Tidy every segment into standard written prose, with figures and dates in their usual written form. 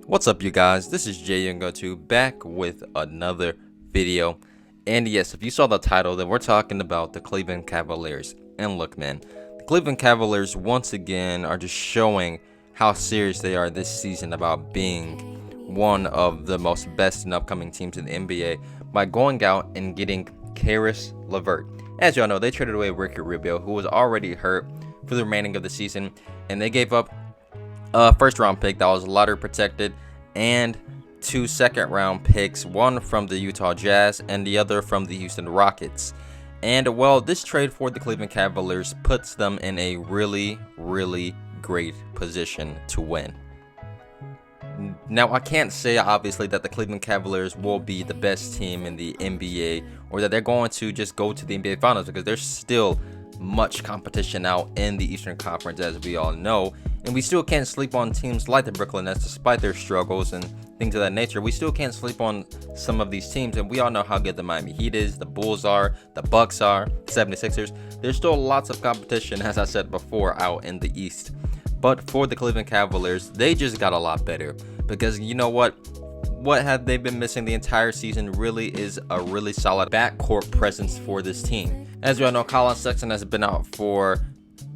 What's up, you guys? This is Jay2 back with another video. And yes, if you saw the title, then we're talking about the Cleveland Cavaliers. And look, man, the Cleveland Cavaliers once again are just showing how serious they are this season about being one of the most best and upcoming teams in the NBA by going out and getting Caris Levert. As y'all know, they traded away Ricky Rubio, who was already hurt for the remaining of the season, and they gave up a first-round pick that was lottery protected and 2 second-round picks, one from the Utah Jazz and the other from the Houston Rockets. And well, this trade for the Cleveland Cavaliers puts them in a really great position to win. Now, I can't say obviously that the Cleveland Cavaliers will be the best team in the NBA or that they're going to just go to the NBA Finals, because there's still much competition out in the Eastern Conference, as we all know. And we still can't sleep on teams like the Brooklyn Nets, despite their struggles and things of that nature. We still can't sleep on some of these teams, and we all know how good the Miami Heat is, the Bulls are, the Bucks are, 76ers. There's still lots of competition, as I said before, out in the East. But for the Cleveland Cavaliers, they just got a lot better, because you know what? What have they been missing the entire season really is a really solid backcourt presence for this team. As we all know, Colin Sexton has been out for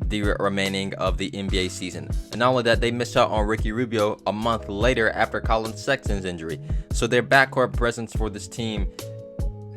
the remaining of the NBA season. And not only that, they missed out on Ricky Rubio a month later after Colin Sexton's injury. So their backcourt presence for this team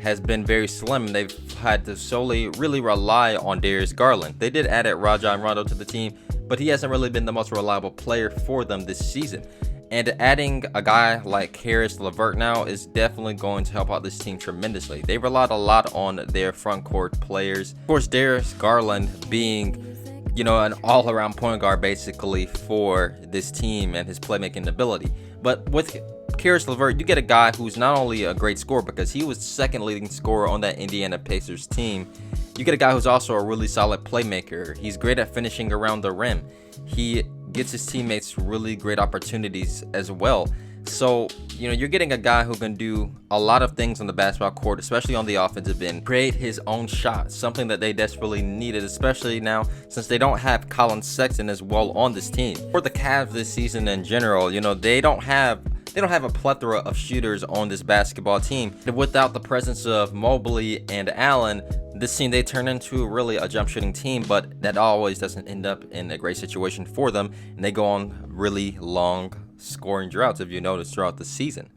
has been very slim. They've had to solely really rely on Darius Garland. They did add Rajon Rondo to the team, but he hasn't really been the most reliable player for them this season. And adding a guy like Caris Levert now is definitely going to help out this team tremendously. They relied a lot on their front court players. Of course, Darius Garland being, you know, an all-around point guard basically for this team and his playmaking ability. But with Caris Levert, you get a guy who's not only a great scorer, because he was second leading scorer on that Indiana Pacers team. You get a guy who's also a really solid playmaker. He's great at finishing around the rim. He gets his teammates really great opportunities as well. So, you know, you're getting a guy who can do a lot of things on the basketball court, especially on the offensive end, create his own shot, something that they desperately needed, especially now since they don't have Colin Sexton as well on this team. For the Cavs this season in general, you know, they don't have a plethora of shooters on this basketball team. Without the presence of Mobley and Allen, this team, they turn into really a jump shooting team, but that always doesn't end up in a great situation for them, and they go on really long scoring droughts, if you notice, throughout the season.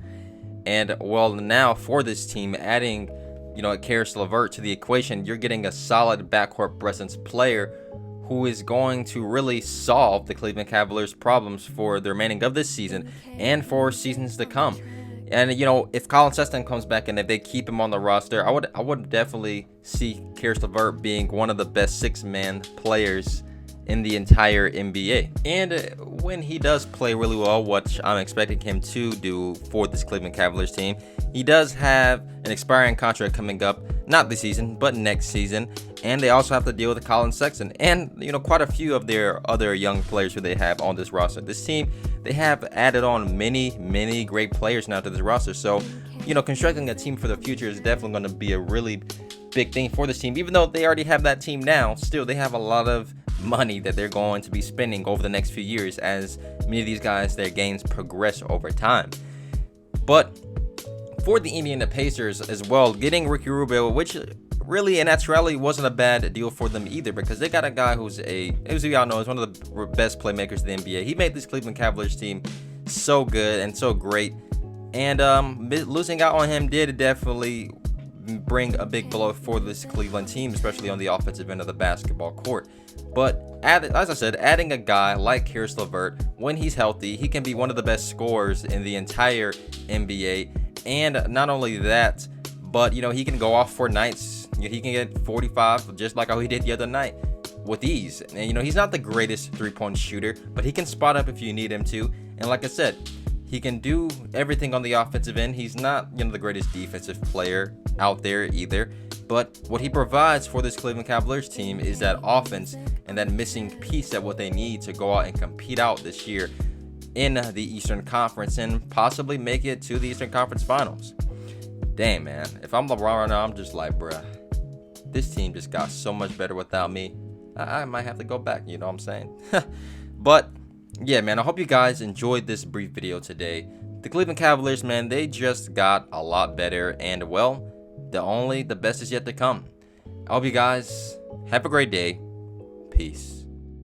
And well, now for this team, adding, you know, Caris Levert to the equation, you're getting a solid backcourt presence player who is going to really solve the Cleveland Cavaliers' problems for the remaining of this season and for seasons to come. And you know, if Colin Sexton comes back and if they keep him on the roster, I would definitely see Caris Levert being one of the best six-man players in the entire NBA. And when he does play really well, which I'm expecting him to do for this Cleveland Cavaliers team, he does have an expiring contract coming up, not this season, but next season. And they also have to deal with Colin Sexton and, you know, quite a few of their other young players who they have on this roster. This team, they have added on many great players now to this roster. So, you know, constructing a team for the future is definitely going to be a really big thing for this team. Even though they already have that team now, still they have a lot of money that they're going to be spending over the next few years as many of these guys, their gains progress over time. But for the Indiana Pacers as well, getting Ricky Rubio, which really in actuality wasn't a bad deal for them either, because they got a guy who's as we all know, is one of the best playmakers in the NBA. He made this Cleveland Cavaliers team so good and so great, and losing out on him did definitely bring a big blow for this Cleveland team, especially on the offensive end of the basketball court. But as I said, adding a guy like Caris Levert, when he's healthy, he can be one of the best scorers in the entire NBA. And not only that, but you know, he can go off for nights. He can get 45 just like how he did the other night with ease. And you know, he's not the greatest three-point shooter, but he can spot up if you need him to. And like I said, he can do everything on the offensive end. He's not, you know, the greatest defensive player out there either, but what he provides for this Cleveland Cavaliers team is that offense and that missing piece that what they need to go out and compete out this year in the Eastern Conference and possibly make it to the Eastern Conference Finals. Damn, man, if I'm LeBron right now, I'm just like, bruh, this team just got so much better without me. I might have to go back, you know what I'm saying? But yeah, man, I hope you guys enjoyed this brief video today. The Cleveland Cavaliers, man, they just got a lot better, and well, the best is yet to come. I hope you guys have a great day. Peace.